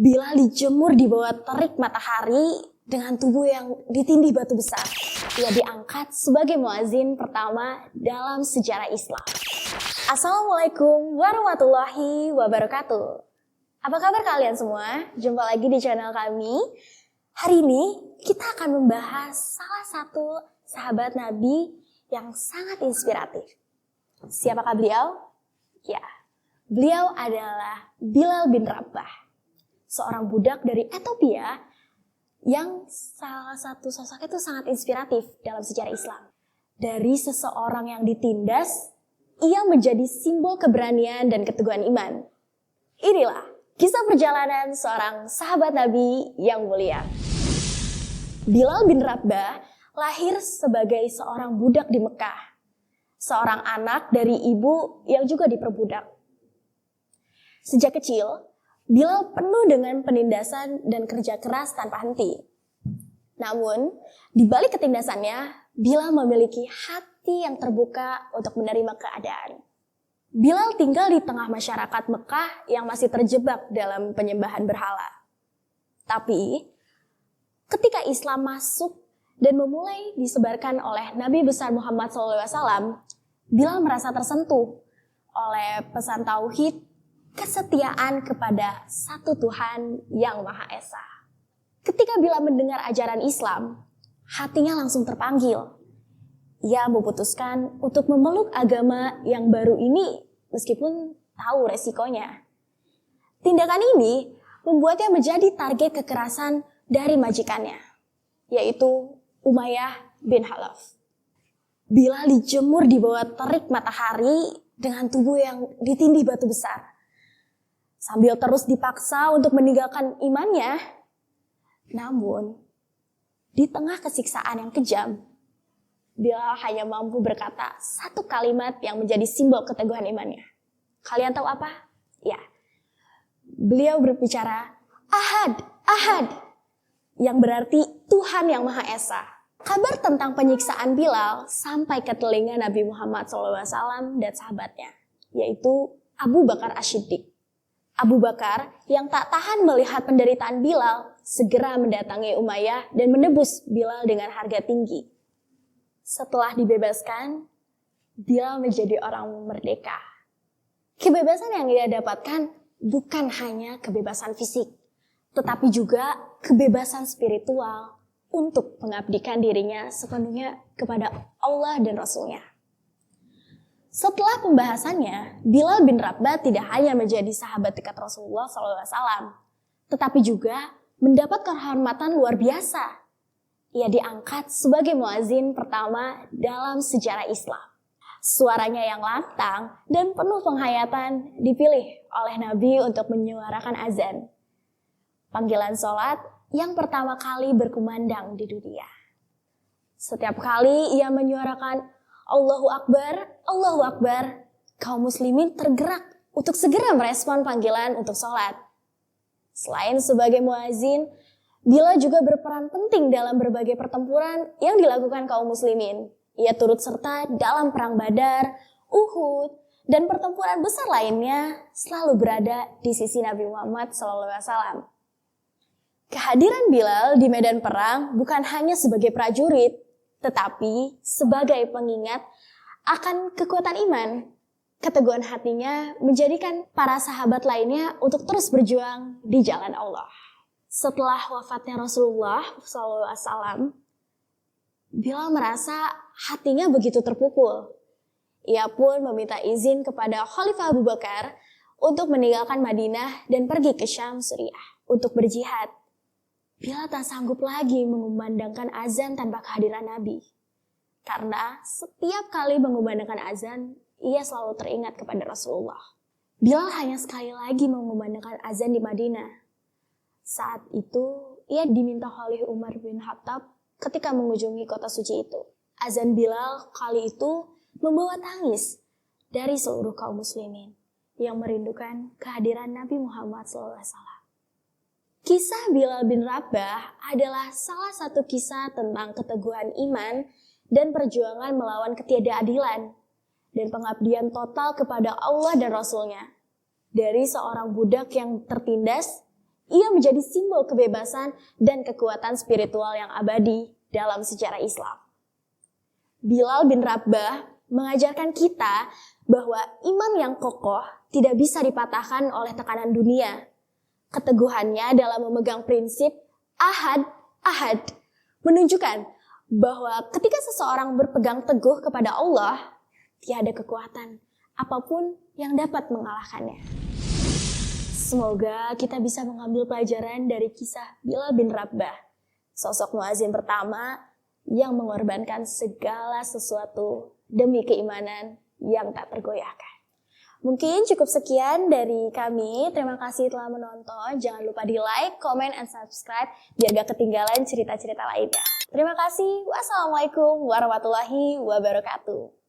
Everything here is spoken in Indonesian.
Bilal dijemur di bawah terik matahari dengan tubuh yang ditindih batu besar. Ia diangkat sebagai muazin pertama dalam sejarah Islam. Assalamualaikum warahmatullahi wabarakatuh. Apa kabar kalian semua? Jumpa lagi di channel kami. Hari ini kita akan membahas salah satu sahabat Nabi yang sangat inspiratif. Siapakah beliau? Ya, beliau adalah Bilal bin Rabah. Seorang budak dari Ethiopia yang salah satu sosok itu sangat inspiratif dalam sejarah Islam. Dari seseorang yang ditindas, ia menjadi simbol keberanian dan keteguhan iman. Inilah kisah perjalanan seorang sahabat Nabi yang mulia. Bilal bin Rabah lahir sebagai seorang budak di Mekah. Seorang anak dari ibu yang juga diperbudak. Sejak kecil, Bilal penuh dengan penindasan dan kerja keras tanpa henti. Namun, di balik ketindasannya, Bilal memiliki hati yang terbuka untuk menerima keadaan. Bilal tinggal di tengah masyarakat Mekah yang masih terjebak dalam penyembahan berhala. Tapi, ketika Islam masuk dan memulai disebarkan oleh Nabi besar Muhammad SAW, Bilal merasa tersentuh oleh pesan tauhid, kesetiaan kepada satu Tuhan yang Maha Esa. Ketika Bilal mendengar ajaran Islam, hatinya langsung terpanggil. Ia memutuskan untuk memeluk agama yang baru ini meskipun tahu resikonya. Tindakan ini membuatnya menjadi target kekerasan dari majikannya, yaitu Umayyah bin Khalaf. Bilal dijemur di bawah terik matahari dengan tubuh yang ditindih batu besar. Sambil terus dipaksa untuk meninggalkan imannya, namun di tengah kesiksaan yang kejam, Bilal hanya mampu berkata satu kalimat yang menjadi simbol keteguhan imannya. Kalian tahu apa? Ya, beliau berbicara, Ahad, Ahad, yang berarti Tuhan yang Maha Esa. Kabar tentang penyiksaan Bilal sampai ke telinga Nabi Muhammad SAW dan sahabatnya, yaitu Abu Bakar As-Siddiq. Abu Bakar yang tak tahan melihat penderitaan Bilal segera mendatangi Umayyah dan menebus Bilal dengan harga tinggi. Setelah dibebaskan, Bilal menjadi orang merdeka. Kebebasan yang ia dapatkan bukan hanya kebebasan fisik, tetapi juga kebebasan spiritual untuk mengabdikan dirinya sepenuhnya kepada Allah dan Rasul-Nya. Setelah pembahasannya, Bilal bin Rabah tidak hanya menjadi sahabat dekat Rasulullah SAW, tetapi juga mendapat kehormatan luar biasa. Ia diangkat sebagai muazin pertama dalam sejarah Islam. Suaranya yang lantang dan penuh penghayatan dipilih oleh Nabi untuk menyuarakan azan. Panggilan sholat yang pertama kali berkumandang di dunia. Setiap kali ia menyuarakan Allahu Akbar, Allahu Akbar, kaum muslimin tergerak untuk segera merespon panggilan untuk sholat. Selain sebagai muazin, Bilal juga berperan penting dalam berbagai pertempuran yang dilakukan kaum muslimin. Ia turut serta dalam perang Badar, Uhud, dan pertempuran besar lainnya selalu berada di sisi Nabi Muhammad SAW. Kehadiran Bilal di medan perang bukan hanya sebagai prajurit, tetapi sebagai pengingat akan kekuatan iman. Keteguhan hatinya menjadikan para sahabat lainnya untuk terus berjuang di jalan Allah. Setelah wafatnya Rasulullah SAW, Bilal merasa hatinya begitu terpukul. Ia pun meminta izin kepada Khalifah Abu Bakar untuk meninggalkan Madinah dan pergi ke Syam, Suriah untuk berjihad. Bilal tak sanggup lagi mengumandangkan azan tanpa kehadiran Nabi. Karena setiap kali mengumandangkan azan, ia selalu teringat kepada Rasulullah. Bilal hanya sekali lagi mengumandangkan azan di Madinah. Saat itu, ia diminta oleh Umar bin Khattab ketika mengunjungi kota suci itu. Azan Bilal kali itu membawa tangis dari seluruh kaum muslimin yang merindukan kehadiran Nabi Muhammad SAW. Kisah Bilal bin Rabah adalah salah satu kisah tentang keteguhan iman dan perjuangan melawan ketiadadilan dan pengabdian total kepada Allah dan Rasul-Nya. Dari seorang budak yang tertindas, Ia menjadi simbol kebebasan dan kekuatan spiritual yang abadi dalam sejarah Islam. Bilal bin Rabah mengajarkan kita bahwa iman yang kokoh tidak bisa dipatahkan oleh tekanan dunia. Keteguhannya dalam memegang prinsip ahad menunjukkan bahwa ketika seseorang berpegang teguh kepada Allah, tiada kekuatan apapun yang dapat mengalahkannya. Semoga kita bisa mengambil pelajaran dari kisah Bilal bin Rabah, sosok muazin pertama yang mengorbankan segala sesuatu demi keimanan yang tak tergoyahkan. Mungkin cukup sekian dari kami. Terima kasih telah menonton. Jangan lupa di like, comment, and subscribe biar gak ketinggalan cerita-cerita lainnya. Terima kasih. Wassalamualaikum warahmatullahi wabarakatuh.